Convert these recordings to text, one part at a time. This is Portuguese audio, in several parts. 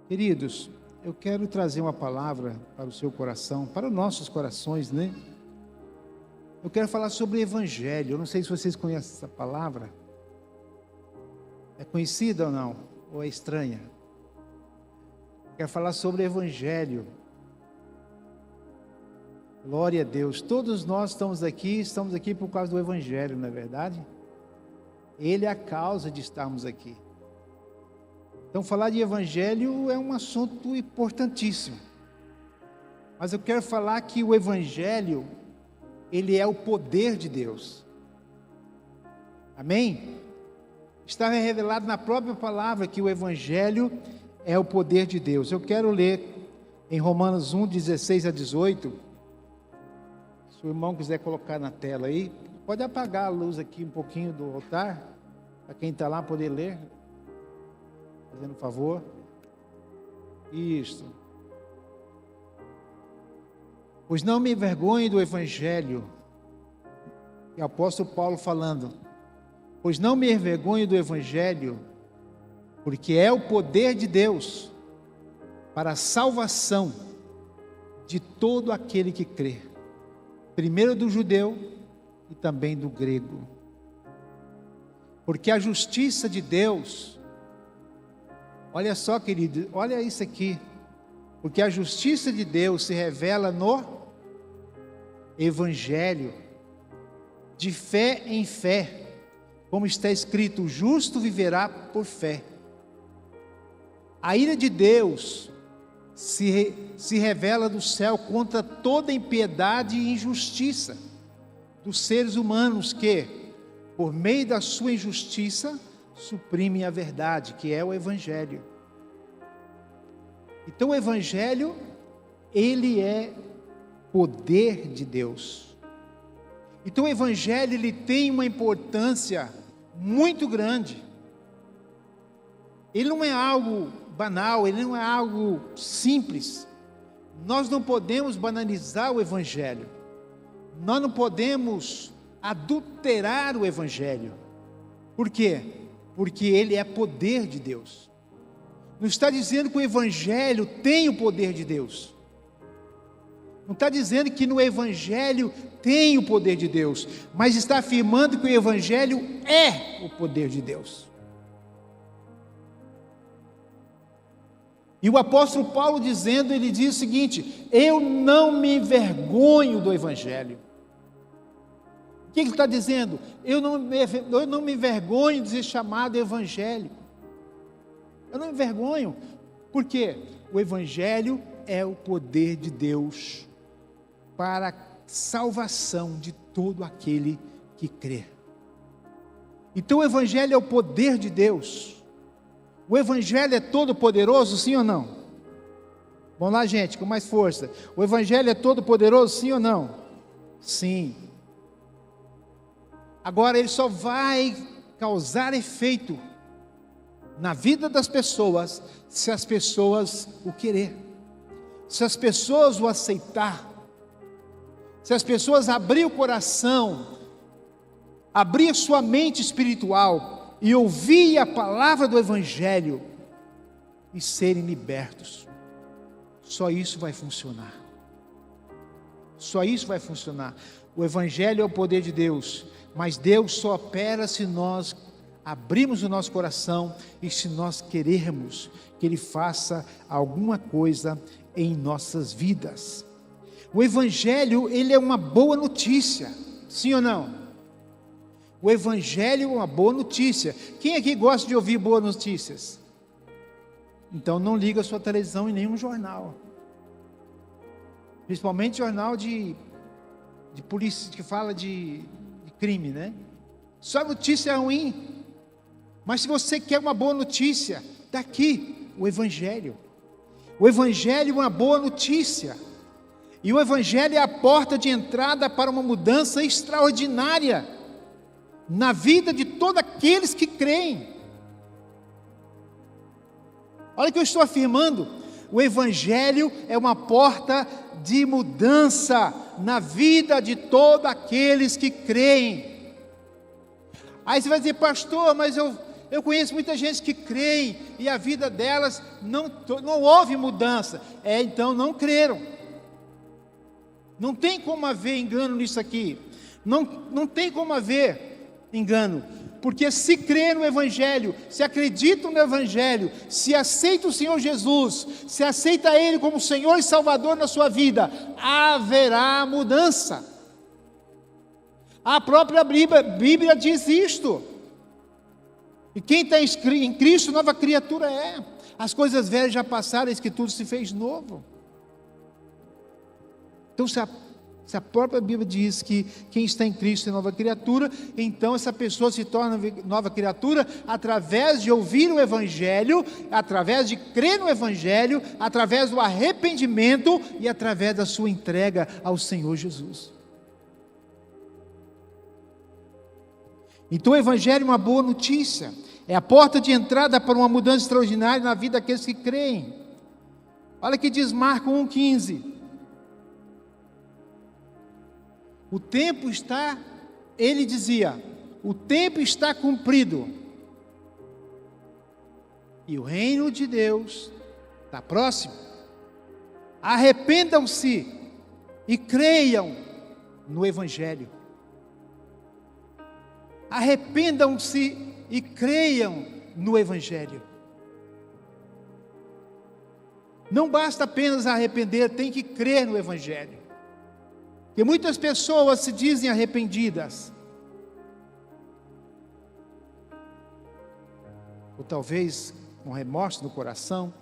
Queridos, eu quero trazer uma palavra para o seu coração, para os nossos corações, né? Eu quero falar sobre o Evangelho. Eu não sei se vocês conhecem essa palavra. É conhecida ou não? Ou é estranha? Quero falar sobre o Evangelho. Glória a Deus. Todos nós estamos aqui por causa do Evangelho, não é verdade? Ele é a causa de estarmos aqui. Então, falar de Evangelho é um assunto importantíssimo. Mas eu quero falar que o Evangelho, ele é o poder de Deus. Amém? Está revelado na própria palavra que o Evangelho é o poder de Deus. Eu quero ler em Romanos 1, 16 a 18. Se o irmão quiser colocar na tela aí, pode apagar a luz aqui um pouquinho do altar, para quem está lá poder ler. Fazendo um favor. Isso. Pois não me envergonhe do Evangelho. E o apóstolo Paulo falando. Pois não me envergonhe do Evangelho, porque é o poder de Deus para a salvação de todo aquele que crê. Primeiro do judeu e também do grego. Porque a justiça de Deus, olha só, querido, olha isso aqui. Porque a justiça de Deus se revela no Evangelho, de fé em fé, como está escrito: o justo viverá por fé. A ira de Deus se revela do céu contra toda impiedade e injustiça dos seres humanos que, por meio da sua injustiça, suprimem a verdade, que é o Evangelho. Então o Evangelho, ele é poder de Deus. Então o Evangelho, ele tem uma importância muito grande. Ele não é algo banal, ele não é algo simples. Nós não podemos banalizar o Evangelho. Nós não podemos adulterar o Evangelho. Por quê? Porque ele é poder de Deus. Não está dizendo que o Evangelho tem o poder de Deus. Não está dizendo que no Evangelho tem o poder de Deus, mas está afirmando que o Evangelho é o poder de Deus. E o apóstolo Paulo dizendo, ele diz o seguinte: eu não me envergonho do Evangelho. O que ele está dizendo? Eu não me envergonho de ser chamado Evangelho. Eu não me envergonho. Por quê? O Evangelho é o poder de Deus para a salvação de todo aquele que crê. Então o Evangelho é o poder de Deus. O Evangelho é todo poderoso, sim ou não? Vamos lá, gente, com mais força. O Evangelho é todo poderoso, sim ou não? Sim. Agora ele só vai causar efeito na vida das pessoas se as pessoas o querer, se as pessoas o aceitar, se as pessoas abrir o coração, abrir sua mente espiritual e ouvir a palavra do Evangelho e serem libertos. Só isso vai funcionar. Só isso vai funcionar. O Evangelho é o poder de Deus, mas Deus só opera se nós abrirmos o nosso coração e se nós querermos que Ele faça alguma coisa em nossas vidas. O Evangelho, ele é uma boa notícia, sim ou não? O Evangelho é uma boa notícia. Quem aqui gosta de ouvir boas notícias? Então não liga a sua televisão em nenhum jornal, principalmente jornal de polícia, que fala de crime, né? Só notícia ruim. Mas se você quer uma boa notícia, está aqui o Evangelho. O Evangelho é uma boa notícia. E o Evangelho é a porta de entrada para uma mudança extraordinária na vida de todos aqueles que creem. Olha o que eu estou afirmando: o Evangelho é uma porta de mudança na vida de todos aqueles que creem. Aí você vai dizer: pastor, mas Eu conheço muita gente que crê e a vida delas não houve mudança. Então não creram. Não tem como haver engano nisso aqui. Não tem como haver engano. Porque se crê no Evangelho, se acreditam no Evangelho, se aceita o Senhor Jesus, se aceita Ele como Senhor e Salvador na sua vida, haverá mudança. A própria Bíblia diz isto. E quem está em Cristo, nova criatura é. As coisas velhas já passaram, eis que tudo se fez novo. Então, se a própria Bíblia diz que quem está em Cristo é nova criatura, então essa pessoa se torna nova criatura através de ouvir o Evangelho, através de crer no Evangelho, através do arrependimento e através da sua entrega ao Senhor Jesus. Então o Evangelho é uma boa notícia, é a porta de entrada para uma mudança extraordinária na vida daqueles que creem. Olha o que diz Marcos 1,15. O tempo está, ele dizia, o tempo está cumprido, e o reino de Deus está próximo. Arrependam-se e creiam no Evangelho. Arrependam-se e creiam no Evangelho. Não basta apenas arrepender, tem que crer no Evangelho. Porque muitas pessoas se dizem arrependidas, ou talvez com remorso no coração,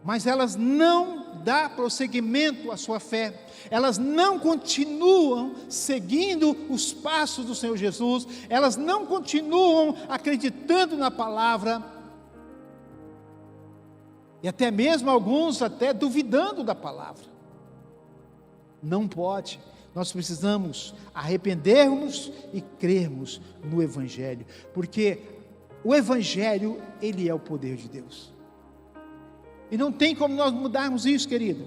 mas elas não dão prosseguimento à sua fé, elas não continuam seguindo os passos do Senhor Jesus, elas não continuam acreditando na palavra, e até mesmo alguns até duvidando da palavra. Não pode, nós precisamos arrependermos e crermos no Evangelho, porque o Evangelho, ele é o poder de Deus, e não tem como nós mudarmos isso, querido,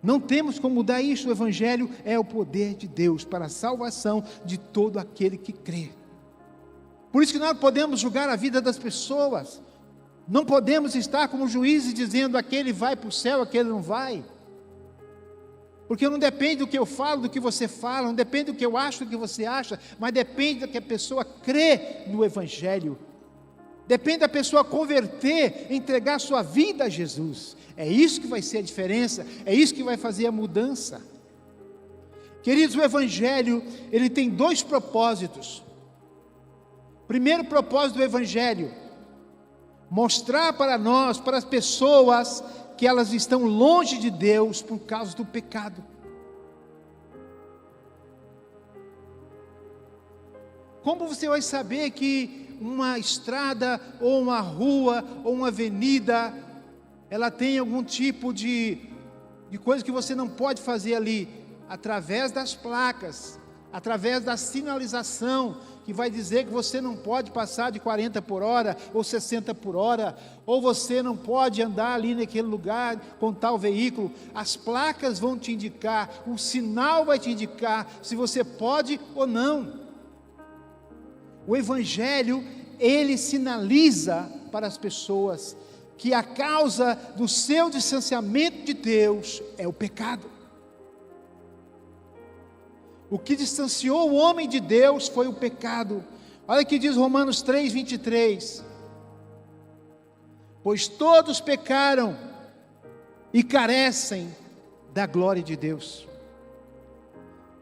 não temos como mudar isso. O Evangelho é o poder de Deus para a salvação de todo aquele que crê. Por isso que nós podemos julgar a vida das pessoas, não podemos estar como juízes dizendo aquele vai para o céu, aquele não vai, porque não depende do que eu falo, do que você fala, não depende do que eu acho, do que você acha, mas depende do que a pessoa crê no Evangelho, depende da pessoa converter, entregar sua vida a Jesus. É isso que vai ser a diferença, é isso que vai fazer a mudança. Queridos, o Evangelho, ele tem dois propósitos. Primeiro propósito do Evangelho, mostrar para nós, para as pessoas, que elas estão longe de Deus por causa do pecado. Como você vai saber que uma estrada, ou uma rua, ou uma avenida, ela tem algum tipo de coisa que você não pode fazer ali? Através das placas, através da sinalização, que vai dizer que você não pode passar de 40 por hora, ou 60 por hora, ou você não pode andar ali naquele lugar com tal veículo. As placas vão te indicar, o sinal vai te indicar se você pode ou não. O Evangelho, ele sinaliza para as pessoas que a causa do seu distanciamento de Deus é o pecado. O que distanciou o homem de Deus foi o pecado. Olha o que diz Romanos 3:23. Pois todos pecaram e carecem da glória de Deus.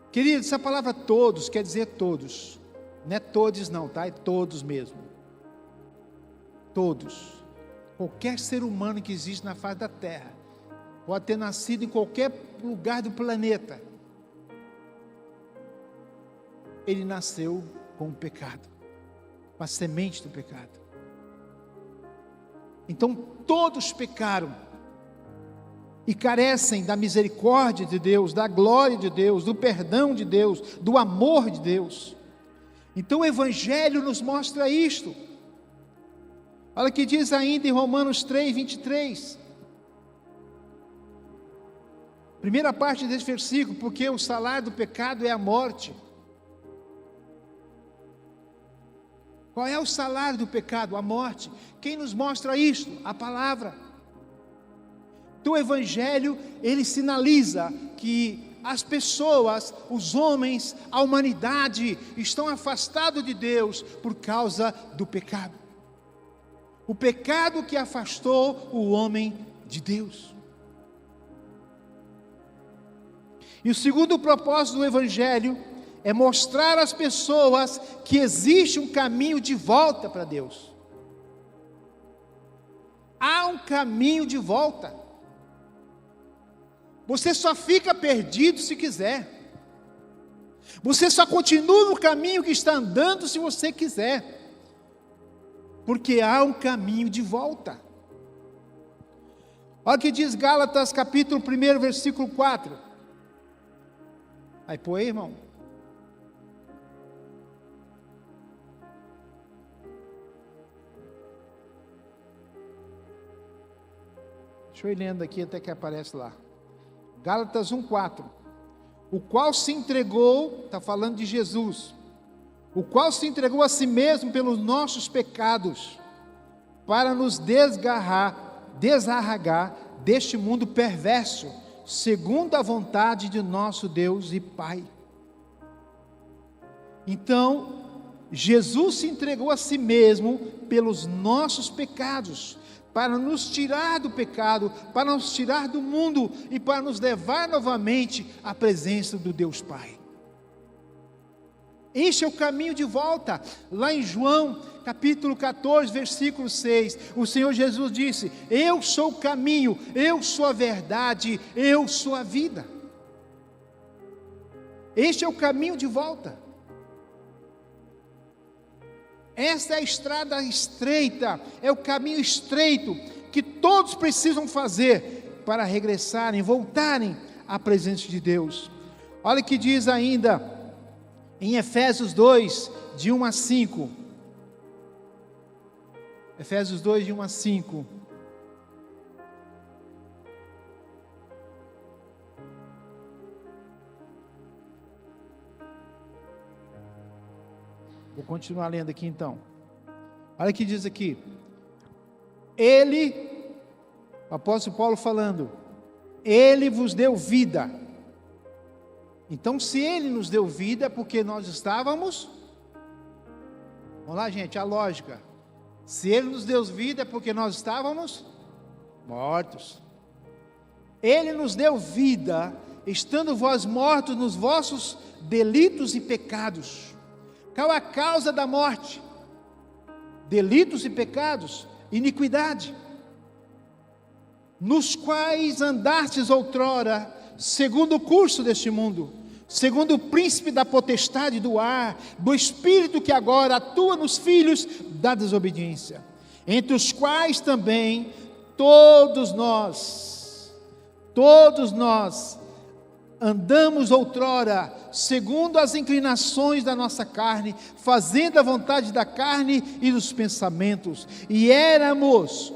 Querido, essa palavra todos quer dizer todos. Não é todos não, tá? É todos mesmo. Todos. Qualquer ser humano que existe na face da terra, pode ter nascido em qualquer lugar do planeta, ele nasceu com o pecado, com a semente do pecado. Então todos pecaram e carecem da misericórdia de Deus, da glória de Deus, do perdão de Deus, do amor de Deus. Então o Evangelho nos mostra isto. Olha o que diz ainda em Romanos 3:23. Primeira parte desse versículo, porque o salário do pecado é a morte. Qual é o salário do pecado? A morte. Quem nos mostra isto? A palavra. Então o Evangelho, ele sinaliza que as pessoas, os homens, a humanidade estão afastados de Deus por causa do pecado. O pecado que afastou o homem de Deus. E o segundo propósito do Evangelho é mostrar às pessoas que existe um caminho de volta para Deus. Há um caminho de volta. Você só fica perdido se quiser. Você só continua no caminho que está andando se você quiser. Porque há um caminho de volta. Olha o que diz Gálatas capítulo 1, versículo 4. Aí põe, irmão. Deixa eu ir lendo aqui até que aparece lá. Gálatas 1,4. O qual se entregou, está falando de Jesus, o qual se entregou a si mesmo pelos nossos pecados, para nos desarraigar deste mundo perverso, segundo a vontade de nosso Deus e Pai. Então, Jesus se entregou a si mesmo pelos nossos pecados, para nos tirar do pecado, para nos tirar do mundo e para nos levar novamente à presença do Deus Pai. Este é o caminho de volta. Lá em João, capítulo 14, versículo 6, o Senhor Jesus disse: eu sou o caminho, eu sou a verdade, eu sou a vida. Este é o caminho de volta. Esta é a estrada estreita, é o caminho estreito que todos precisam fazer para regressarem, voltarem à presença de Deus. Olha o que diz ainda em Efésios 2, de 1 a 5. Efésios 2, de 1 a 5. Vou continuar lendo aqui então. Olha o que diz aqui. O apóstolo Paulo falando, Ele vos deu vida. Então, se Ele nos deu vida, é porque nós estávamos... Vamos lá, gente, a lógica. Se Ele nos deu vida, é porque nós estávamos mortos. Ele nos deu vida, estando vós mortos nos vossos delitos e pecados. Qual a causa da morte? Delitos e pecados, iniquidade, nos quais andastes outrora, segundo o curso deste mundo, segundo o príncipe da potestade do ar, do espírito que agora atua nos filhos da desobediência, entre os quais também todos nós andamos outrora, segundo as inclinações da nossa carne, fazendo a vontade da carne e dos pensamentos, e éramos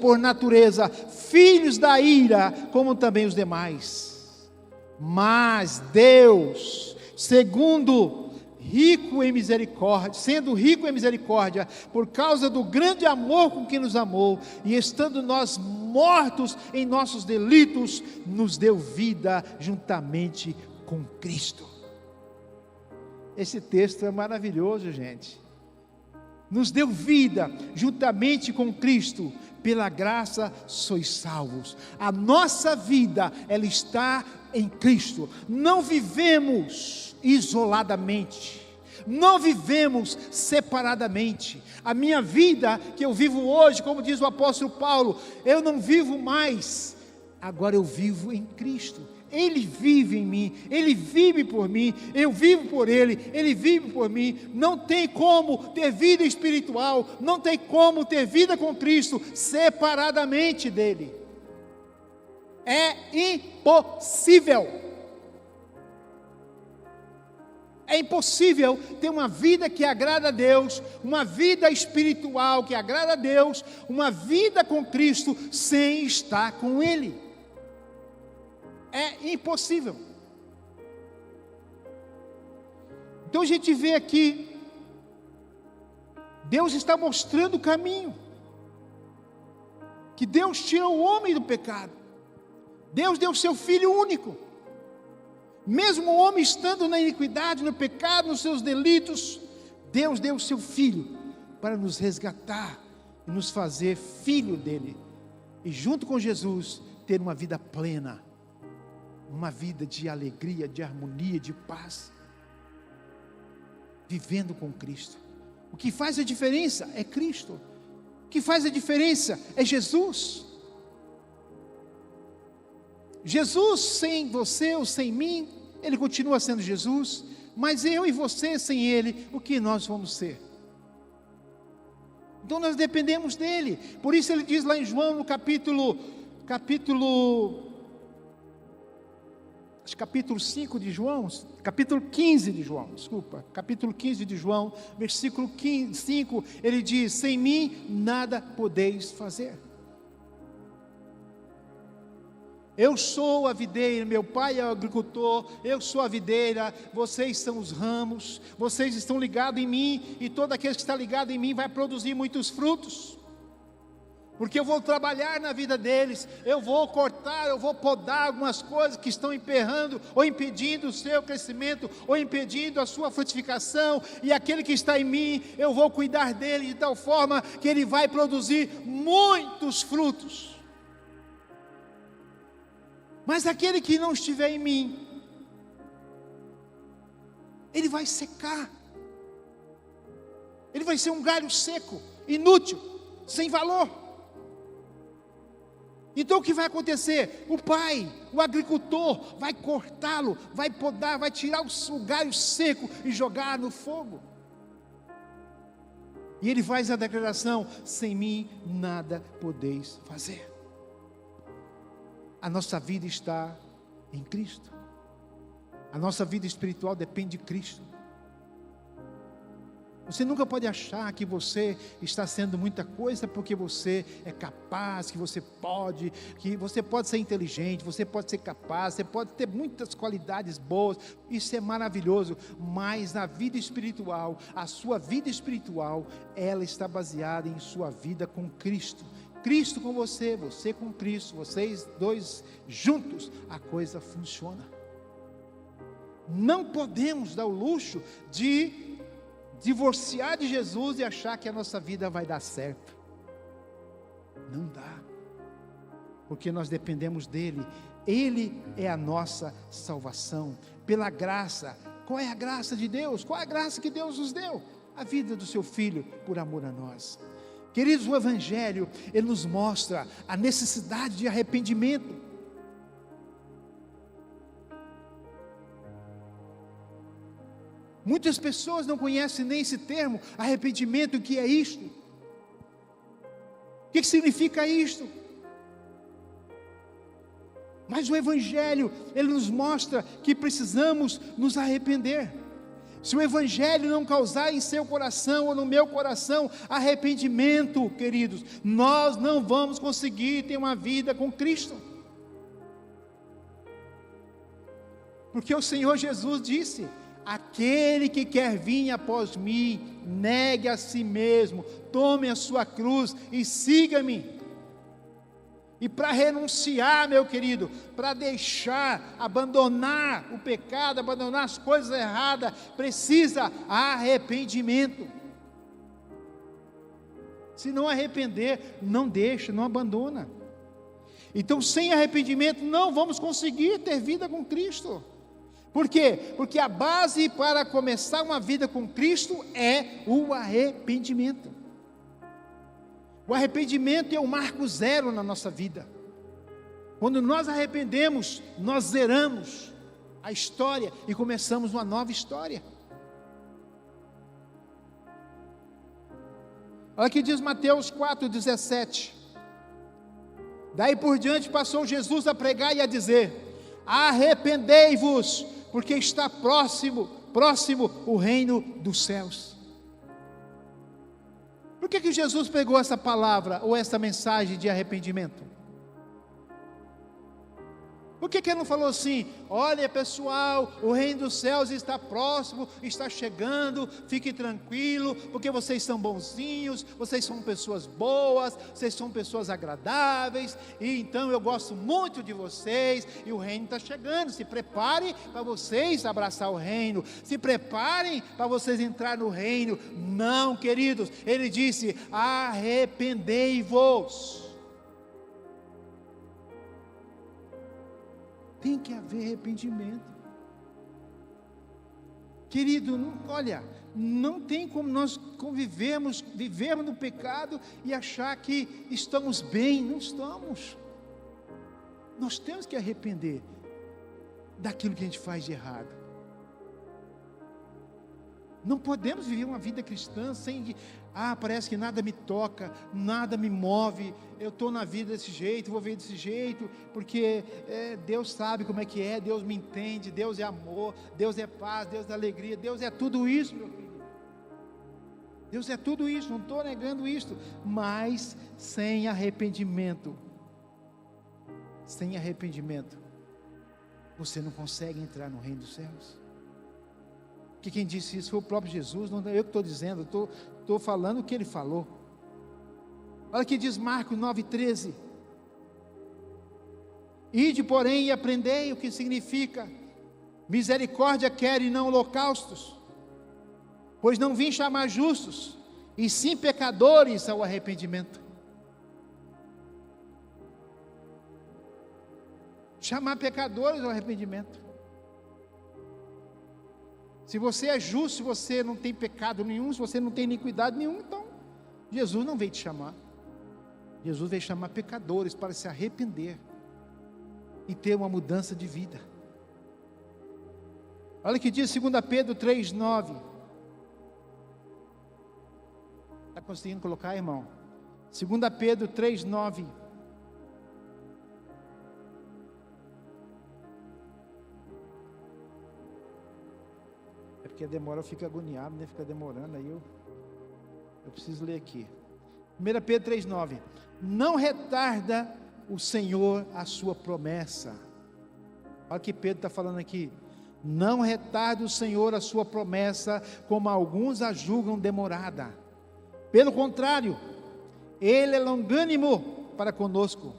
por natureza filhos da ira, como também os demais. Mas Deus, sendo rico em misericórdia, por causa do grande amor com que nos amou, e estando nós mortos em nossos delitos, nos deu vida juntamente com Cristo. Esse texto é maravilhoso, gente. Nos deu vida juntamente com Cristo, pela graça sois salvos. A nossa vida, ela está em Cristo. Não vivemos isoladamente, não vivemos separadamente. A minha vida que eu vivo hoje, como diz o apóstolo Paulo, eu não vivo mais, agora eu vivo em Cristo. Ele vive em mim, Ele vive por mim, eu vivo por Ele, Ele vive por mim. Não tem como ter vida espiritual, não tem como ter vida com Cristo separadamente dEle. É impossível. É impossível ter uma vida que agrada a Deus, uma vida espiritual que agrada a Deus, uma vida com Cristo sem estar com Ele. É impossível. Então a gente vê aqui Deus está mostrando o caminho. Que Deus tirou o homem do pecado. Deus deu o seu Filho único. Mesmo o homem estando na iniquidade, no pecado, nos seus delitos, Deus deu o seu Filho para nos resgatar e nos fazer filho dele. E junto com Jesus, ter uma vida plena. Uma vida de alegria, de harmonia, de paz. Vivendo com Cristo. O que faz a diferença é Cristo. O que faz a diferença é Jesus. Jesus sem você ou sem mim, Ele continua sendo Jesus, mas eu e você sem Ele, o que nós vamos ser? Então nós dependemos dEle. Por isso Ele diz lá em João, no capítulo 5 de João, capítulo 15 de João, capítulo 15 de João, versículo 5, Ele diz: sem mim nada podeis fazer. Eu sou a videira, meu pai é o agricultor, eu sou a videira, vocês são os ramos, vocês estão ligados em mim, e todo aquele que está ligado em mim vai produzir muitos frutos, porque eu vou trabalhar na vida deles, eu vou cortar, eu vou podar algumas coisas que estão emperrando, ou impedindo o seu crescimento, ou impedindo a sua frutificação, e aquele que está em mim, eu vou cuidar dele de tal forma, que ele vai produzir muitos frutos. Mas aquele que não estiver em mim, ele vai secar, ele vai ser um galho seco, inútil, sem valor. Então o que vai acontecer? O pai, o agricultor, vai cortá-lo, vai podar, vai tirar o galho seco e jogar no fogo. E ele faz a declaração: sem mim nada podeis fazer. A nossa vida está em Cristo. A nossa vida espiritual depende de Cristo. Você nunca pode achar que você está sendo muita coisa porque você é capaz, que você pode ser inteligente, você pode ser capaz, você pode ter muitas qualidades boas. Isso é maravilhoso, mas na vida espiritual, a sua vida espiritual, ela está baseada em sua vida com Cristo. Cristo com você, você com Cristo, vocês dois juntos, a coisa funciona. Não podemos dar o luxo de divorciar de Jesus e achar que a nossa vida vai dar certo. Não dá, porque nós dependemos dEle. Ele é a nossa salvação, pela graça. Qual é a graça de Deus? Qual é a graça que Deus nos deu? A vida do seu Filho, por amor a nós. Queridos, o Evangelho, ele nos mostra a necessidade de arrependimento. Muitas pessoas não conhecem nem esse termo, arrependimento. O que é isto? O que significa isto? Mas o Evangelho, ele nos mostra que precisamos nos arrepender. Se o Evangelho não causar em seu coração ou no meu coração arrependimento, queridos, nós não vamos conseguir ter uma vida com Cristo. Porque o Senhor Jesus disse: aquele que quer vir após mim, negue a si mesmo, tome a sua cruz e siga-me. E para renunciar, meu querido, para deixar, abandonar o pecado, abandonar as coisas erradas, precisa arrependimento. Se não arrepender, não deixa, não abandona. Então, sem arrependimento, não vamos conseguir ter vida com Cristo. Por quê? Porque a base para começar uma vida com Cristo é o arrependimento. O arrependimento é o marco zero na nossa vida. Quando nós arrependemos, nós zeramos a história e começamos uma nova história. Olha o que diz Mateus 4,17. Daí por diante passou Jesus a pregar e a dizer: arrependei-vos, porque está próximo o reino dos céus. Por que Jesus pegou essa palavra ou essa mensagem de arrependimento? Por que ele não falou assim: olha pessoal, o reino dos céus está próximo, está chegando, fique tranquilo, porque vocês são bonzinhos, vocês são pessoas boas, vocês são pessoas agradáveis, e então eu gosto muito de vocês, e o reino está chegando, se prepare para vocês abraçar o reino, se preparem para vocês entrar no reino. Não, queridos, ele disse: arrependei-vos. Tem que haver arrependimento. Querido, olha, não tem como nós vivermos no pecado e achar que estamos bem. Não estamos. Nós temos que arrepender daquilo que a gente faz de errado. Não podemos viver uma vida cristã sem parece que nada me toca, nada me move, eu estou na vida desse jeito, vou ver desse jeito, porque Deus sabe como é que é, Deus me entende, Deus é amor, Deus é paz, Deus é alegria, Deus é tudo isso, meu filho. Deus é tudo isso, não estou negando isso, mas sem arrependimento, você não consegue entrar no reino dos céus. Que quem disse isso foi o próprio Jesus, não é eu que estou dizendo, estou falando o que ele falou. Olha o que diz Marcos 9,13: ide, porém, e aprendei o que significa misericórdia quero e não holocaustos, pois não vim chamar justos, e sim pecadores ao arrependimento. Chamar pecadores ao arrependimento. Se você é justo, se você não tem pecado nenhum, se você não tem iniquidade nenhuma, então Jesus não veio te chamar. Jesus veio chamar pecadores para se arrepender e ter uma mudança de vida. Olha o que diz 2 Pedro 3,9. Está conseguindo colocar, irmão? 2 Pedro 3,9. Porque demora, eu fico agoniado, né? Fica demorando, aí eu preciso ler aqui. 1 Pedro 3,9: não retarda o Senhor a sua promessa. Olha o que Pedro está falando aqui. Não retarda o Senhor a sua promessa, como alguns a julgam demorada. Pelo contrário, Ele é longânimo para conosco,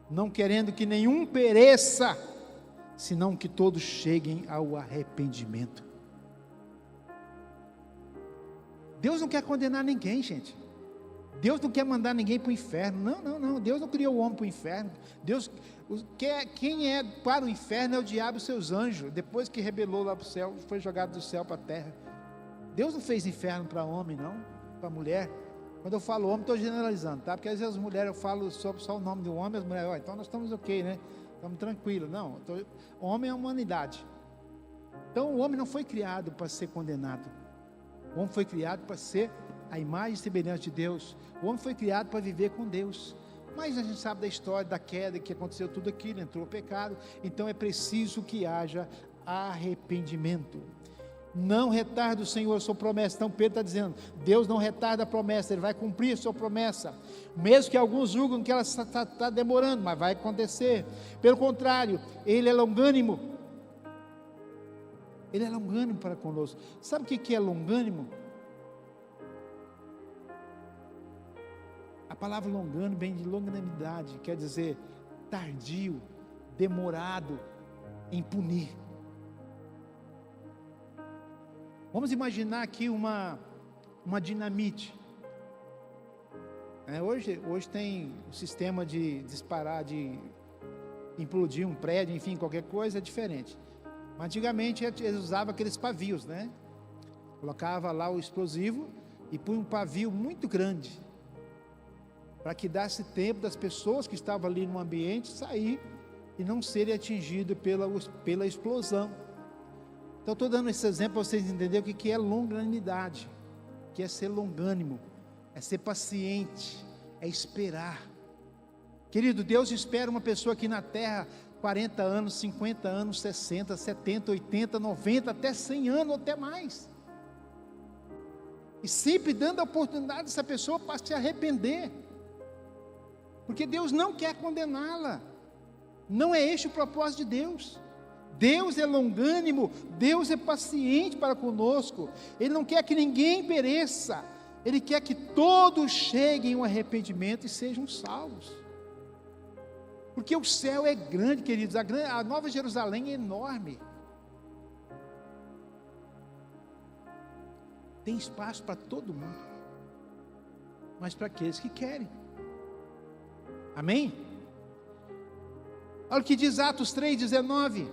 não querendo que nenhum pereça, senão que todos cheguem ao arrependimento. Deus não quer condenar ninguém, gente. Deus não quer mandar ninguém para o inferno. Não. Deus não criou o homem para o inferno. Quem é para o inferno é o diabo e seus anjos. Depois que rebelou lá para o céu, foi jogado do céu para a terra. Deus não fez inferno para homem, não, para mulher. Quando eu falo homem, estou generalizando, tá? Porque às vezes as mulheres, eu falo só o nome do homem, as mulheres, então nós estamos ok, né? Estamos tranquilos. Não, homem é a humanidade. Então o homem não foi criado para ser condenado. O homem foi criado para ser a imagem e semelhança de Deus. O homem foi criado para viver com Deus. Mas a gente sabe da história da queda, que aconteceu tudo aquilo, entrou o pecado. Então é preciso que haja arrependimento. Não retarda o Senhor a sua promessa. Então Pedro está dizendo: Deus não retarda a promessa, Ele vai cumprir a sua promessa, mesmo que alguns julgam que ela está demorando, mas vai acontecer. Pelo contrário, Ele é longânimo. Ele é longânimo para conosco. Sabe o que é longânimo? A palavra longânimo vem de longanimidade, quer dizer tardio, demorado em punir. Vamos imaginar aqui uma dinamite. Hoje tem o sistema de disparar, de implodir um prédio, enfim, qualquer coisa é diferente. Mas antigamente eles usavam aqueles pavios, né? Colocava lá o explosivo e punha um pavio muito grande, para que desse tempo das pessoas que estavam ali no ambiente sair e não serem atingidos pela explosão. Então estou dando esse exemplo para vocês entenderem o que é longanimidade, que é ser longânimo, é ser paciente, é esperar. Querido, Deus espera uma pessoa aqui na terra 40 anos, 50 anos, 60, 70, 80, 90, até 100 anos, ou até mais. E sempre dando a oportunidade dessa pessoa para se arrepender. Porque Deus não quer condená-la. Não é este o propósito de Deus. Deus é longânimo, Deus é paciente para conosco. Ele não quer que ninguém pereça, Ele quer que todos cheguem ao arrependimento e sejam salvos. Porque o céu é grande, queridos, a Nova Jerusalém é enorme. Tem espaço para todo mundo, mas para aqueles que querem. Amém? Olha o que diz Atos 3,19: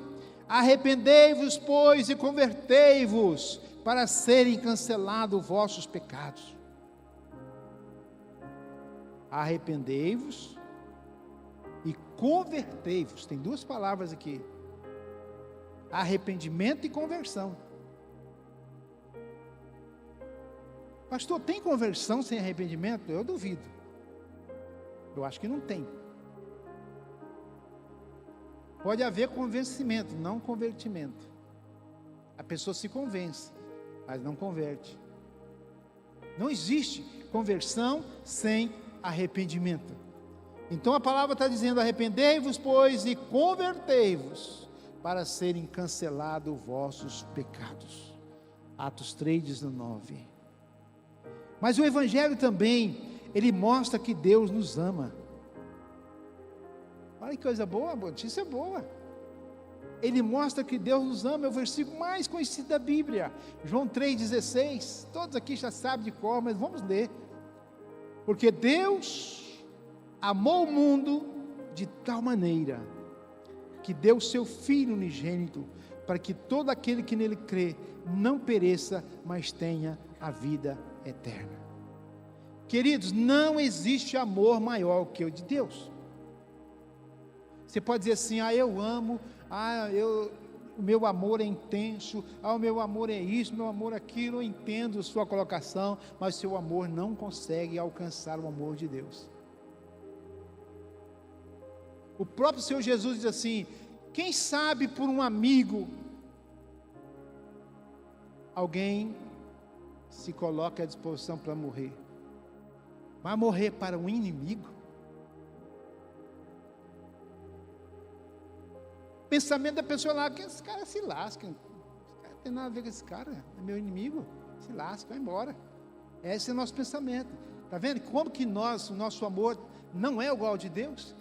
arrependei-vos, pois, e convertei-vos, para serem cancelados vossos pecados. Arrependei-vos e convertei-vos. Tem duas palavras aqui: arrependimento e conversão. Pastor, tem conversão sem arrependimento? Eu duvido. Eu acho que não tem. Pode haver convencimento, não convertimento. A pessoa se convence, mas não converte. Não existe conversão sem arrependimento. Então a palavra está dizendo: arrependei-vos, pois, e convertei-vos, para serem cancelados vossos pecados. Atos 3,19. Mas o Evangelho também, ele mostra que Deus nos ama. Olha que coisa boa, notícia boa. Ele mostra que Deus nos ama, é o versículo mais conhecido da Bíblia, João 3,16, todos aqui já sabem de cor, mas vamos ler. Porque Deus amou o mundo de tal maneira, que deu o seu Filho unigênito, para que todo aquele que nele crê, não pereça, mas tenha a vida eterna. Queridos, não existe amor maior que o de Deus. Você pode dizer assim: eu amo, o meu amor é intenso, o meu amor é isso, o meu amor é aquilo. Eu entendo sua colocação, mas seu amor não consegue alcançar o amor de Deus. O próprio Senhor Jesus diz assim: quem sabe por um amigo alguém se coloca à disposição para morrer, mas morrer para um inimigo? Pensamento da pessoa lá: que esse cara se lasca, esse cara não tem nada a ver com esse cara, é meu inimigo, se lasca, vai embora. Esse é o nosso pensamento. Está vendo como que o nosso amor não é igual ao de Deus?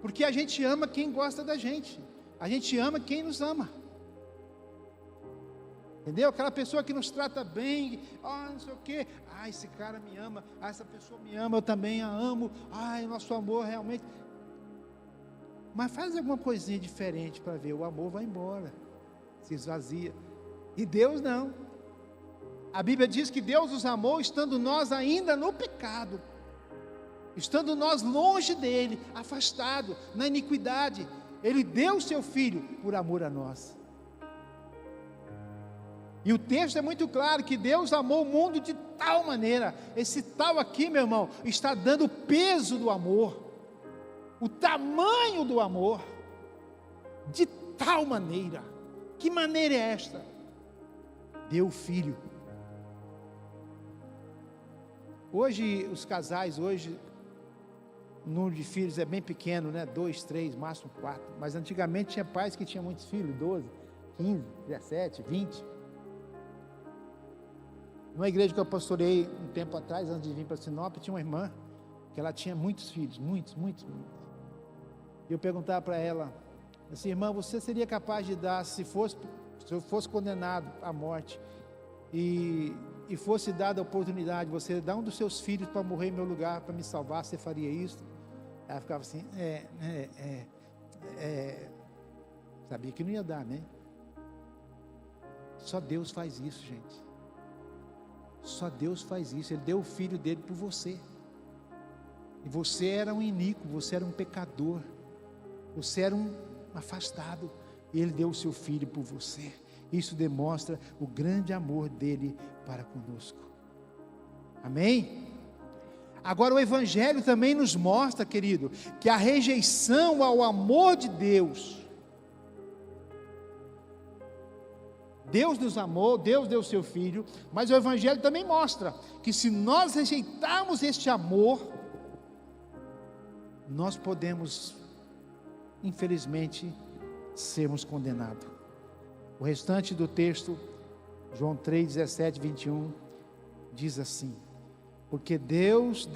Porque a gente ama quem gosta da gente, a gente ama quem nos ama. Entendeu? Aquela pessoa que nos trata bem, não sei o quê, esse cara me ama, essa pessoa me ama, eu também a amo, nosso amor realmente. Mas faz alguma coisinha diferente para ver, o amor vai embora, se esvazia. E Deus não. A Bíblia diz que Deus nos amou estando nós ainda no pecado, estando nós longe dele, afastado, na iniquidade. Ele deu o seu Filho por amor a nós. E o texto é muito claro que Deus amou o mundo de tal maneira. Esse tal aqui, meu irmão, está dando o peso do amor, o tamanho do amor, de tal maneira. Que maneira é esta? Deu o Filho. Hoje, os casais, o número de filhos é bem pequeno, né? 2, 3, máximo 4. Mas antigamente tinha pais que tinham muitos filhos, 12, 15, 17, 20. Numa igreja que eu pastorei um tempo atrás, antes de vir para Sinop, tinha uma irmã que ela tinha muitos filhos, muitos. E eu perguntava para ela assim: irmã, você seria capaz de dar, se eu fosse condenado à morte e fosse dada a oportunidade, você dar um dos seus filhos para morrer em meu lugar, para me salvar, você faria isso? Ela ficava assim, sabia que não ia dar, né? Só Deus faz isso, gente. Só Deus faz isso. Ele deu o Filho dele por você. E você era um iníquo, você era um pecador, você era um afastado, e Ele deu o seu Filho por você. Isso demonstra o grande amor dele para conosco. Amém? Agora o Evangelho também nos mostra, querido, que a rejeição ao amor de Deus, Deus nos amou, Deus deu o seu Filho, mas o Evangelho também mostra que se nós rejeitarmos este amor, nós podemos infelizmente, sermos condenados. O restante do texto, João 3, 17, 21, diz assim: porque Deus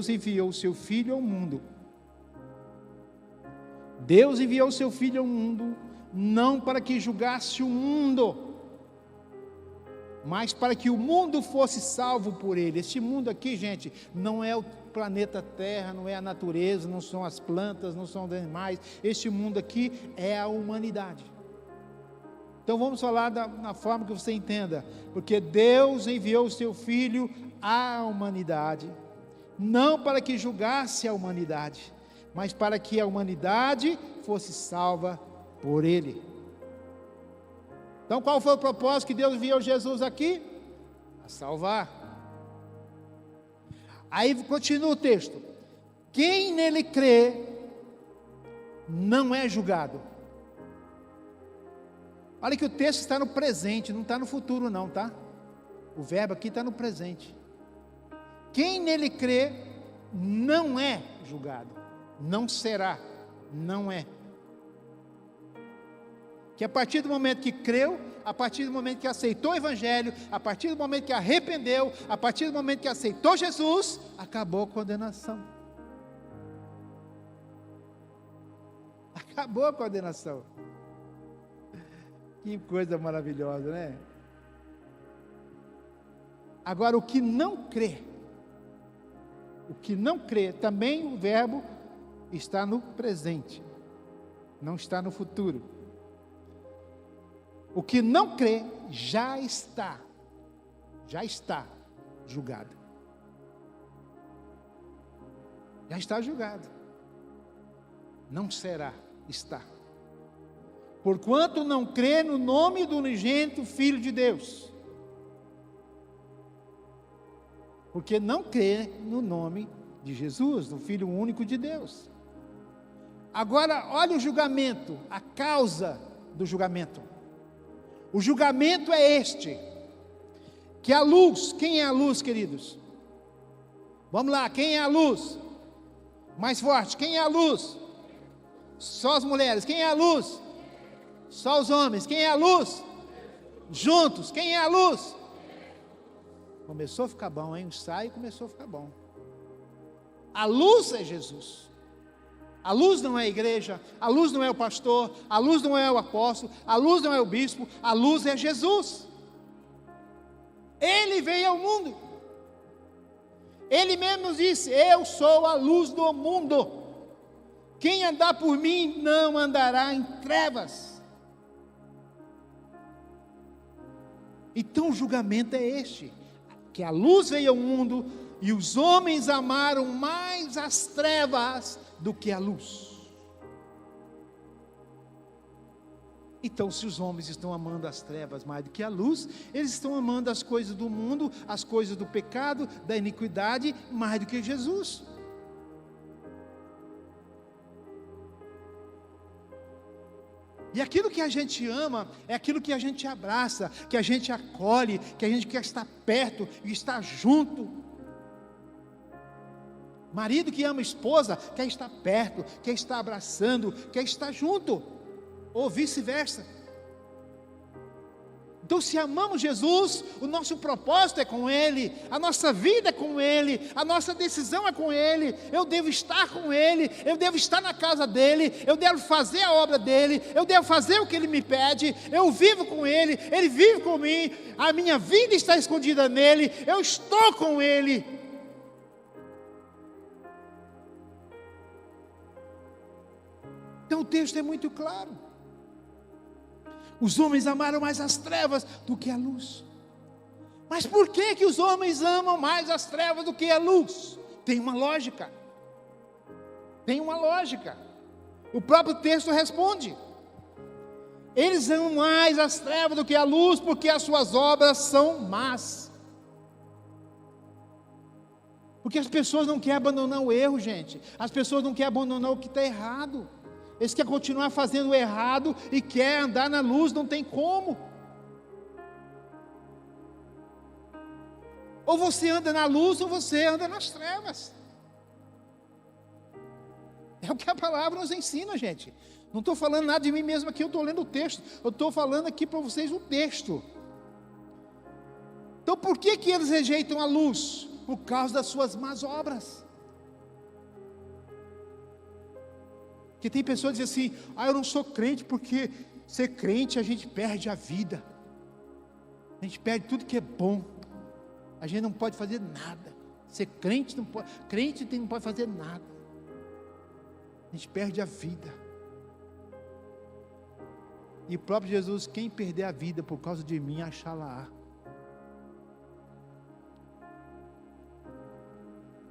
enviou o seu Filho ao mundo. Deus enviou o seu Filho ao mundo, não para que julgasse o mundo, mas para que o mundo fosse salvo por ele. Este mundo aqui, gente, não é o planeta Terra, não é a natureza, não são as plantas, não são os animais. Este mundo aqui é a humanidade. Então vamos falar na forma que você entenda. Porque Deus enviou o seu Filho à humanidade, não para que julgasse a humanidade, mas para que a humanidade fosse salva por ele. Então qual foi o propósito que Deus enviou Jesus aqui? A salvar. Aí continua o texto: quem nele crê não é julgado. Olha que o texto está no presente, não está no futuro não, tá? O verbo aqui está no presente. Quem nele crê não é julgado, não será, não é. Que a partir do momento que creu, a partir do momento que aceitou o Evangelho, a partir do momento que arrependeu, a partir do momento que aceitou Jesus, acabou a condenação. Acabou a condenação. Que coisa maravilhosa, né? Agora, o que não crê, também o verbo está no presente, não está no futuro. O que não crê já está julgado. Já está julgado. Não será, está. Porquanto não crê no nome do unigênito Filho de Deus. Porque não crê no nome de Jesus, do Filho único de Deus. Agora, olha o julgamento, a causa do julgamento. O julgamento é este: que a luz, quem é a luz, queridos? Vamos lá, quem é a luz? Mais forte, quem é a luz? Só as mulheres, quem é a luz? Só os homens, quem é a luz? Juntos, quem é a luz? Começou a ficar bom, hein? O ensaio começou a ficar bom. A luz é Jesus. A luz não é a igreja, a luz não é o pastor, a luz não é o apóstolo, a luz não é o bispo, a luz é Jesus. Ele veio ao mundo. Ele mesmo nos disse: eu sou a luz do mundo. Quem andar por mim não andará em trevas. Então o julgamento é este: que a luz veio ao mundo e os homens amaram mais as trevas do que a luz. Então, se os homens estão amando as trevas mais do que a luz, eles estão amando as coisas do mundo, as coisas do pecado, da iniquidade, mais do que Jesus. E aquilo que a gente ama, é aquilo que a gente abraça, que a gente acolhe, que a gente quer estar perto e estar junto. Marido que ama a esposa, quer estar perto, quer estar abraçando, quer estar junto, ou vice-versa. Então, se amamos Jesus, o nosso propósito é com Ele, a nossa vida é com Ele, a nossa decisão é com Ele. Eu devo estar com Ele, eu devo estar na casa dEle, eu devo fazer a obra dEle, eu devo fazer o que Ele me pede. Eu vivo com Ele, Ele vive com mim, a minha vida está escondida nele, eu estou com Ele. Então o texto é muito claro. Os homens amaram mais as trevas do que a luz. Mas por que que os homens amam mais as trevas do que a luz? Tem uma lógica. Tem uma lógica. O próprio texto responde. Eles amam mais as trevas do que a luz, porque as suas obras são más. Porque as pessoas não querem abandonar o erro, gente. As pessoas não querem abandonar o que está errado. Eles querem continuar fazendo o errado e querem andar na luz, não tem como. Ou você anda na luz ou você anda nas trevas. É o que a palavra nos ensina, gente. Não estou falando nada de mim mesmo aqui, eu estou lendo o texto. Eu estou falando aqui para vocês o texto. Então por que eles rejeitam a luz? Por causa das suas más obras. Porque tem pessoas que dizem assim, eu não sou crente, porque ser crente a gente perde a vida. A gente perde tudo que é bom. A gente não pode fazer nada. Ser crente não pode, não pode fazer nada. A gente perde a vida. E o próprio Jesus, quem perder a vida por causa de mim, achá-la-á.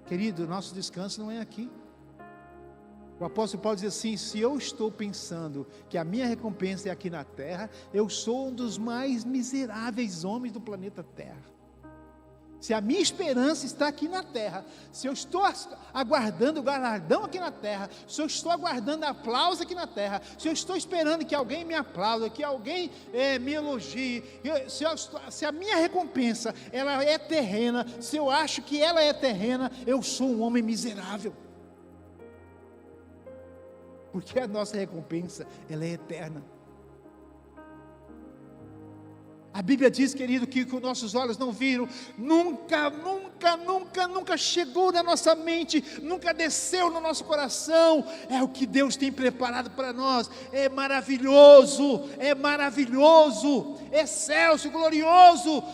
Querido, nosso descanso não é aqui. O apóstolo Paulo diz assim, se eu estou pensando que a minha recompensa é aqui na terra, eu sou um dos mais miseráveis homens do planeta Terra. Se a minha esperança está aqui na terra, se eu estou aguardando o galardão aqui na terra, se eu estou aguardando aplauso aqui na terra, se eu estou esperando que alguém me aplaude, que alguém me elogie, se a minha recompensa ela é terrena, se eu acho que ela é terrena, eu sou um homem miserável. Porque a nossa recompensa ela é eterna. A Bíblia diz, querido, que os nossos olhos não viram, nunca chegou na nossa mente, nunca desceu no nosso coração, é o que Deus tem preparado para nós, é maravilhoso, excelso, glorioso,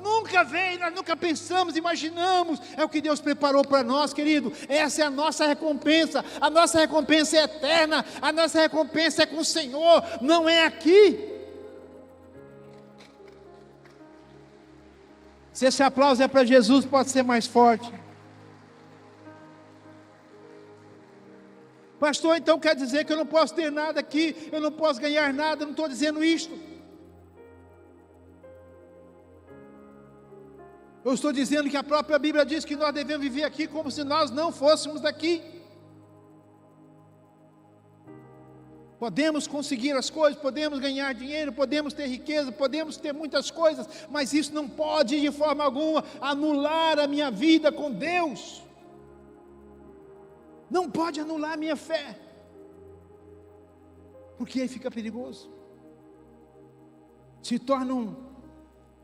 nunca veio, nós nunca pensamos, imaginamos, é o que Deus preparou para nós, querido, essa é a nossa recompensa é eterna, a nossa recompensa é com o Senhor, não é aqui. Se esse aplauso é para Jesus, pode ser mais forte. Pastor, então quer dizer que eu não posso ter nada aqui, eu não posso ganhar nada, eu não estou dizendo isto. Eu estou dizendo que a própria Bíblia diz que nós devemos viver aqui como se nós não fôssemos daqui. Podemos conseguir as coisas, podemos ganhar dinheiro, podemos ter riqueza, podemos ter muitas coisas, mas isso não pode de forma alguma anular a minha vida com Deus. Não pode anular a minha fé, porque aí fica perigoso. Se torna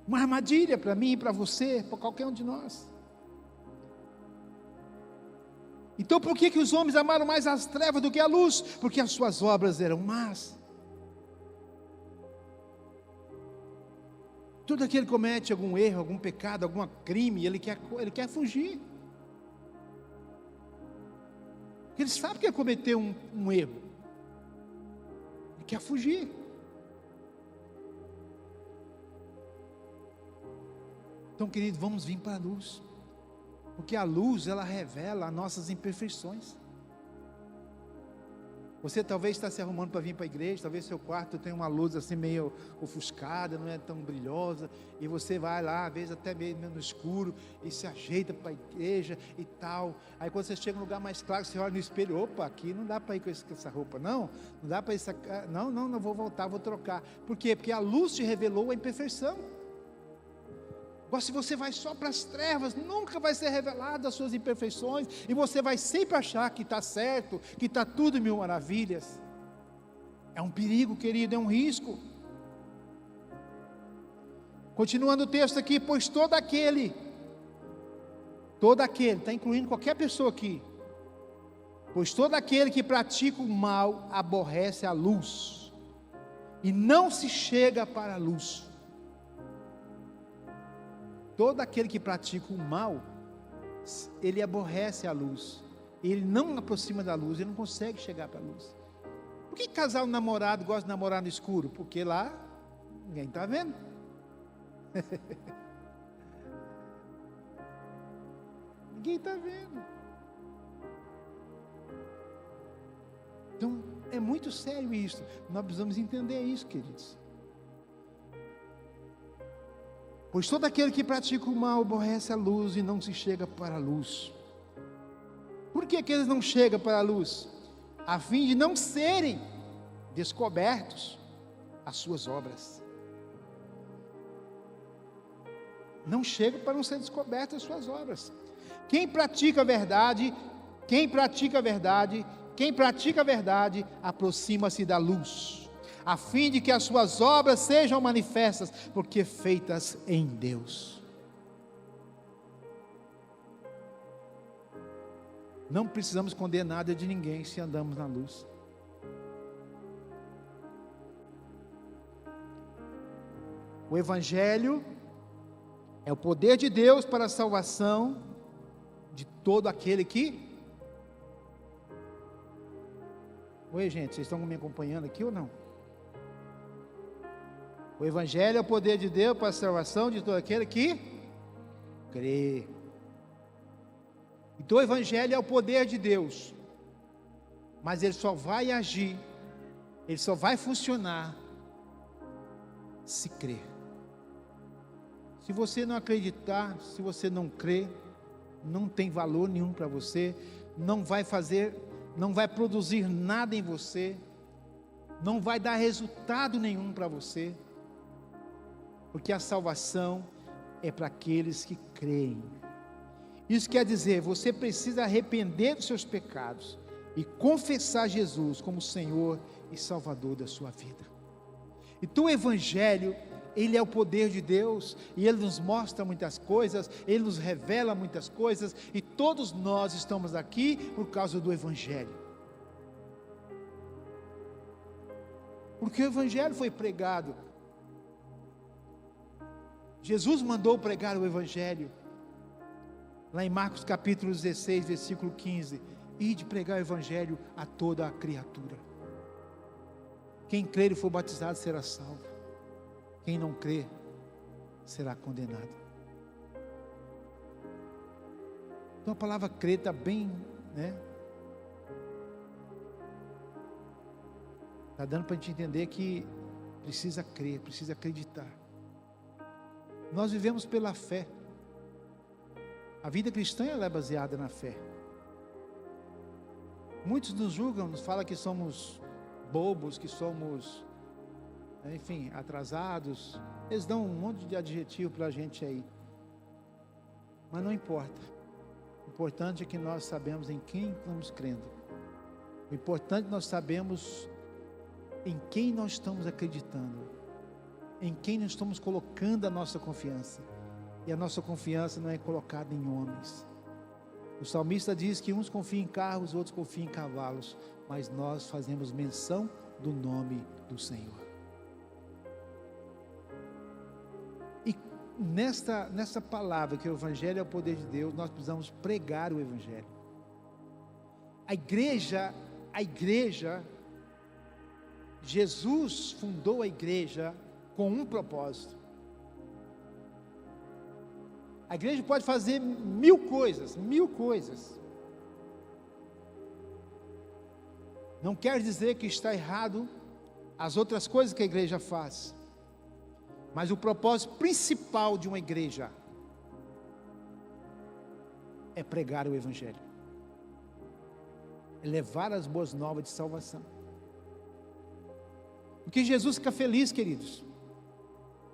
uma armadilha para mim, para você, para qualquer um de nós. Então por que os homens amaram mais as trevas do que a luz? Porque as suas obras eram más. Todo aquele que comete algum erro, algum pecado, algum crime, ele quer fugir. Ele sabe que ele cometeu um erro. Ele quer fugir. Então, querido, vamos vir para a luz. Porque a luz, ela revela as nossas imperfeições. Você talvez está se arrumando para vir para a igreja, talvez seu quarto tenha uma luz assim meio ofuscada, não é tão brilhosa, e você vai lá, às vezes até meio no escuro, e se ajeita para a igreja e tal. Aí quando você chega num lugar mais claro, você olha no espelho, opa, aqui não dá para ir com essa roupa, não dá para ir, não vou voltar, vou trocar. Por quê? Porque a luz te revelou a imperfeição. Agora, se você vai só para as trevas, nunca vai ser revelado as suas imperfeições, e você vai sempre achar que está certo, que está tudo mil maravilhas. É um perigo, querido, é um risco. Continuando o texto aqui, pois todo aquele, está incluindo qualquer pessoa aqui, pois todo aquele que pratica o mal, aborrece a luz, e não se chega para a luz. Todo aquele que pratica o mal, ele aborrece a luz, ele não aproxima da luz, ele não consegue chegar para a luz. Por que casal namorado gosta de namorar no escuro? Porque lá ninguém está vendo. Ninguém está vendo. Então é muito sério isso, nós precisamos entender isso, queridos. Pois todo aquele que pratica o mal aborrece a luz e não se chega para a luz. Por que eles não chegam para a luz? A fim de não serem descobertos as suas obras. Não chegam para não ser descobertas as suas obras. Quem pratica a verdade quem pratica a verdade aproxima-se da luz, a fim de que as suas obras sejam manifestas, porque feitas em Deus. Não precisamos esconder nada de ninguém se andamos na luz. O Evangelho é o poder de Deus para a salvação de todo aquele que... Oi, gente, vocês estão me acompanhando aqui ou não? O Evangelho é o poder de Deus para a salvação de todo aquele que crê. Então o Evangelho é o poder de Deus, mas ele só vai agir, ele só vai funcionar se crer. Se você não acreditar, se você não crer, não tem valor nenhum para você, não vai produzir nada em você, não vai dar resultado nenhum para você, porque a salvação é para aqueles que creem. Isso quer dizer, você precisa arrepender dos seus pecados e confessar Jesus como Senhor e Salvador da sua vida. Então o Evangelho, ele é o poder de Deus, e ele nos mostra muitas coisas, ele nos revela muitas coisas, e todos nós estamos aqui por causa do Evangelho. Porque o Evangelho foi pregado. Jesus mandou pregar o Evangelho. Lá em Marcos capítulo 16, versículo 15, ide pregar o Evangelho a toda a criatura. Quem crer e for batizado será salvo, quem não crer será condenado. Então a palavra crer está bem, está dando para a gente entender que precisa crer, precisa acreditar. Nós vivemos pela fé. A vida cristã ela é baseada na fé. Muitos nos julgam, nos falam que somos bobos, que somos, enfim, atrasados. Eles dão um monte de adjetivo para a gente aí. Mas não importa. O importante é que nós sabemos em quem estamos crendo. O importante é que nós sabemos em quem nós estamos acreditando, em quem nós estamos colocando a nossa confiança. E a nossa confiança não é colocada em homens. O salmista diz que uns confiam em carros, outros confiam em cavalos, mas nós fazemos menção do nome do Senhor. E nessa palavra que o Evangelho é o poder de Deus, nós precisamos pregar o Evangelho. A igreja, Jesus fundou a igreja com um propósito. A igreja pode fazer mil coisas. Não quer dizer que está errado as outras coisas que a igreja faz. Mas o propósito principal de uma igreja é pregar o Evangelho. É levar as boas novas de salvação. Porque Jesus fica feliz, queridos.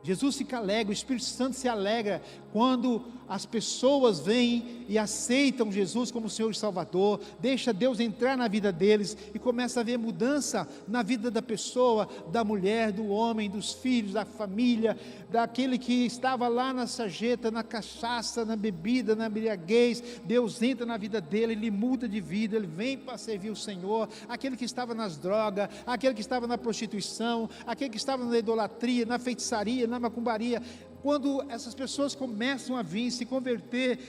Jesus fica alegre, o Espírito Santo se alegra quando as pessoas vêm e aceitam Jesus como Senhor e Salvador, deixa Deus entrar na vida deles e começa a ver mudança na vida da pessoa, da mulher, do homem, dos filhos, da família, daquele que estava lá na sarjeta, na cachaça, na bebida, na embriaguez. Deus entra na vida dele, ele muda de vida, ele vem para servir o Senhor. Aquele que estava nas drogas, aquele que estava na prostituição, aquele que estava na idolatria, na feitiçaria, na macumbaria, quando essas pessoas começam a vir se converter,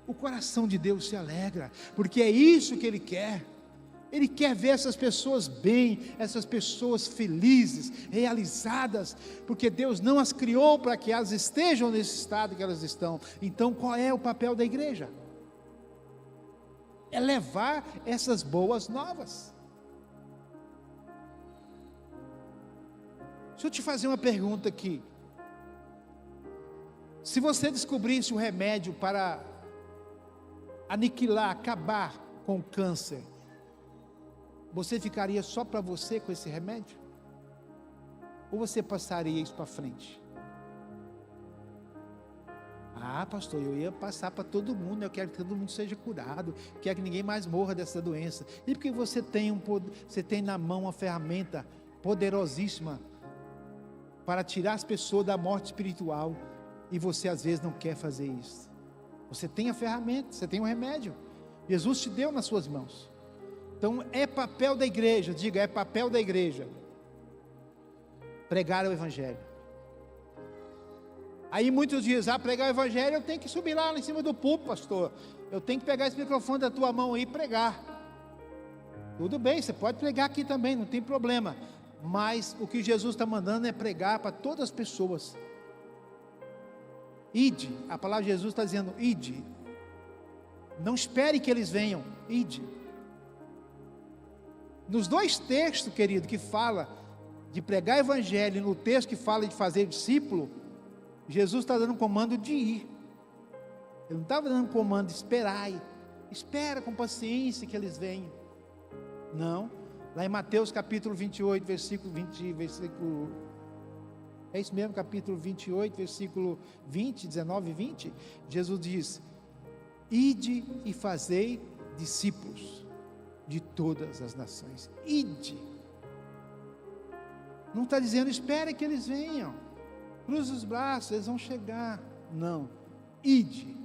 o coração de Deus se alegra, porque é isso que Ele quer. Ele quer ver essas pessoas bem, essas pessoas felizes, realizadas, porque Deus não as criou para que elas estejam nesse estado que elas estão. Então qual é o papel da igreja? É levar essas boas novas. Deixa eu te fazer uma pergunta aqui. Se você descobrisse um remédio para aniquilar, acabar com o câncer, você ficaria só para você com esse remédio? Ou você passaria isso para frente? Ah, pastor, eu ia passar para todo mundo, eu quero que todo mundo seja curado, quero que ninguém mais morra dessa doença. E porque você tem você tem na mão uma ferramenta poderosíssima para tirar as pessoas da morte espiritual, e você às vezes não quer fazer isso. Você tem a ferramenta, você tem o remédio. Jesus te deu nas suas mãos. Então é papel da igreja, diga, é papel da igreja pregar o evangelho. Aí muitos dizem, pregar o evangelho, eu tenho que subir lá em cima do púlpito, pastor, eu tenho que pegar esse microfone da tua mão aí e pregar. Tudo bem, você pode pregar aqui também, não tem problema, mas o que Jesus está mandando é pregar para todas as pessoas. Ide, a palavra de Jesus está dizendo, ide, não espere que eles venham, ide. Nos dois textos, querido, que fala de pregar evangelho, e no texto que fala de fazer discípulo, Jesus está dando um comando de ir. Ele não estava dando um comando de esperar, espera com paciência que eles venham. Não, lá em Mateus capítulo 28, versículo 20, é isso mesmo, capítulo 28, versículo 20, 19 e 20, Jesus diz, ide e fazei discípulos de todas as nações. Ide. Não está dizendo, espere que eles venham, cruze os braços, eles vão chegar. Não, ide.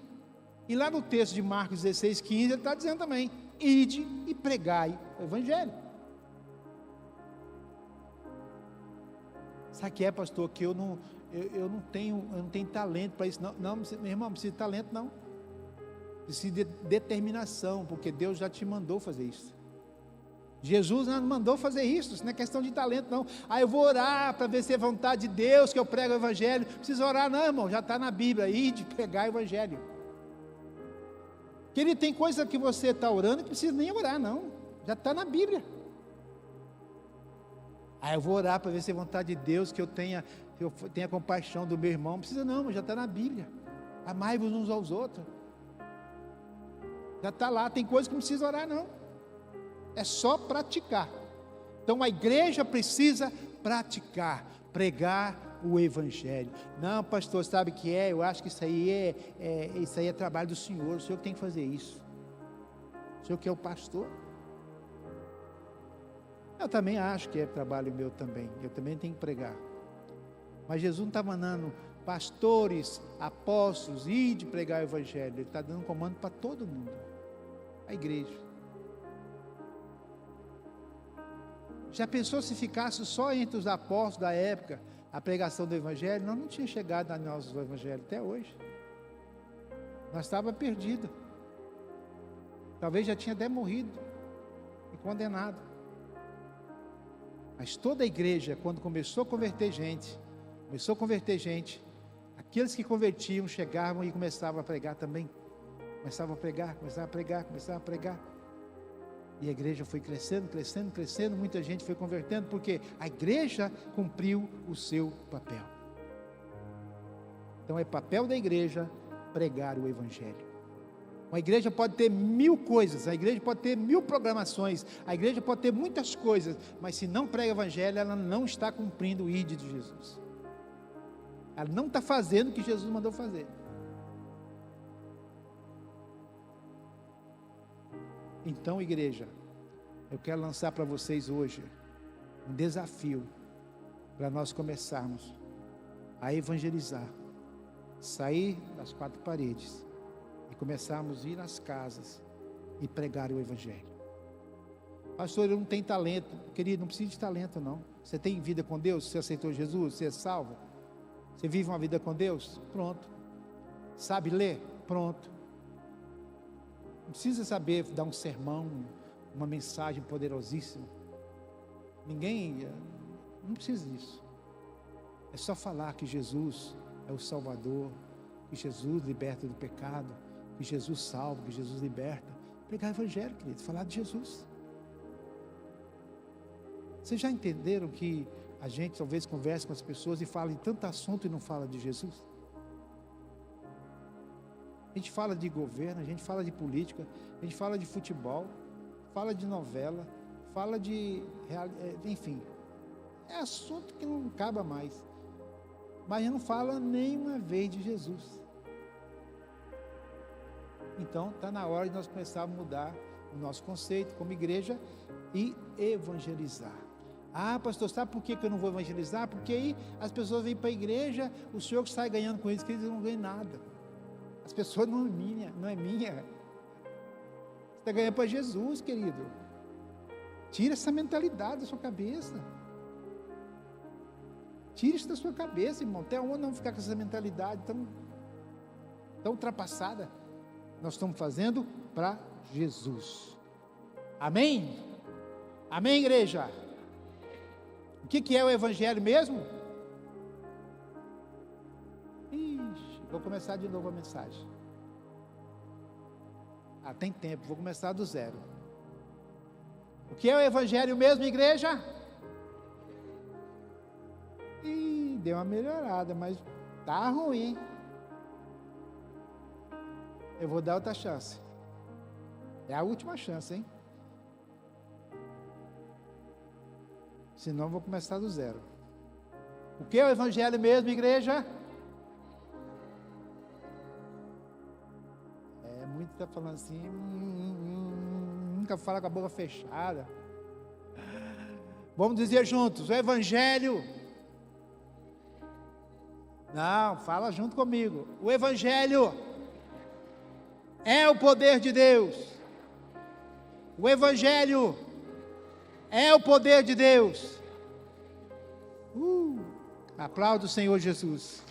E lá no texto de Marcos 16, 15, ele está dizendo também, ide e pregai o evangelho. Sabe o que é, pastor? Que eu não tenho talento para isso. Não, meu irmão, não precisa de talento, não. Precisa de determinação, porque Deus já te mandou fazer isso. Jesus não mandou fazer isso não é questão de talento, não. Eu vou orar para ver se é vontade de Deus que eu prego o evangelho. Não precisa orar, não, irmão, já está na Bíblia aí de pregar o evangelho. Querido, tem coisa que você está orando que não precisa nem orar, não. Já está na Bíblia. Eu vou orar para ver se é vontade de Deus que eu tenha compaixão do meu irmão. Não precisa não, já está na Bíblia. Amai-vos uns aos outros. Já está lá, tem coisa que não precisa orar, não. É só praticar. Então a igreja precisa praticar, pregar o evangelho. Não, pastor, sabe o que é? Eu acho que isso aí é trabalho do Senhor. O Senhor que tem que fazer isso. O Senhor que é o pastor. Eu também acho que é trabalho meu também. Eu também tenho que pregar. Mas Jesus não está mandando pastores, apóstolos, ir de pregar o evangelho. Ele está dando um comando para todo mundo. A igreja. Já pensou se ficasse só entre os apóstolos da época a pregação do evangelho? Nós não tinha chegado a nós o evangelho até hoje. Nós estávamos perdidos. Talvez já tinha até morrido e condenado. Mas toda a igreja, quando começou a converter gente, aqueles que convertiam chegavam e começavam a pregar também. Começavam a pregar. E a igreja foi crescendo, muita gente foi convertendo, porque a igreja cumpriu o seu papel. Então é papel da igreja pregar o evangelho. Uma igreja pode ter 1000 coisas, a igreja pode ter 1000 programações, a igreja pode ter muitas coisas, mas se não prega o evangelho, ela não está cumprindo o ID de Jesus. Ela não está fazendo o que Jesus mandou fazer. Então, igreja, eu quero lançar para vocês hoje um desafio para nós começarmos a evangelizar, sair das 4 paredes e começarmos a ir nas casas e pregar o evangelho. Pastor, eu não tenho talento. Querido, não precisa de talento, não. Você tem vida com Deus? Você aceitou Jesus? Você é salvo? Você vive uma vida com Deus? Pronto. Sabe ler? Pronto. Não precisa saber dar um sermão, uma mensagem poderosíssima. Não precisa disso. É só falar que Jesus é o Salvador, que Jesus liberta do pecado, que Jesus salva, que Jesus liberta. Pregar o evangelho, querido, falar de Jesus. Vocês já entenderam que a gente talvez converse com as pessoas e fala em tanto assunto e não fala de Jesus? A gente fala de governo, a gente fala de política, a gente fala de futebol, fala de novela, fala de... enfim, é assunto que não acaba mais. Mas não fala nenhuma vez de Jesus. Então está na hora de nós começarmos a mudar o nosso conceito como igreja e evangelizar. Ah, pastor, sabe por que eu não vou evangelizar? Porque aí as pessoas vêm para a igreja, o senhor que sai ganhando com isso, que eles não ganham nada. As pessoas não é minha. Você está ganhando para Jesus, querido. Tira essa mentalidade da sua cabeça. Tira isso da sua cabeça, irmão. Até onde não ficar com essa mentalidade tão ultrapassada? Nós estamos fazendo para Jesus. Amém? Amém, igreja? O que é o evangelho mesmo? Ixi, vou começar de novo a mensagem. Tem tempo, vou começar do zero. O que é o evangelho mesmo, igreja? Deu uma melhorada, mas tá ruim. Eu vou dar outra chance. É a última chance, hein? Senão eu vou começar do zero. O que é o evangelho mesmo, igreja? Muito está falando assim, nunca fala com a boca fechada. Vamos dizer juntos, o evangelho. Não, fala junto comigo. O evangelho é o poder de Deus. O evangelho é o poder de Deus. Aplauda o Senhor Jesus.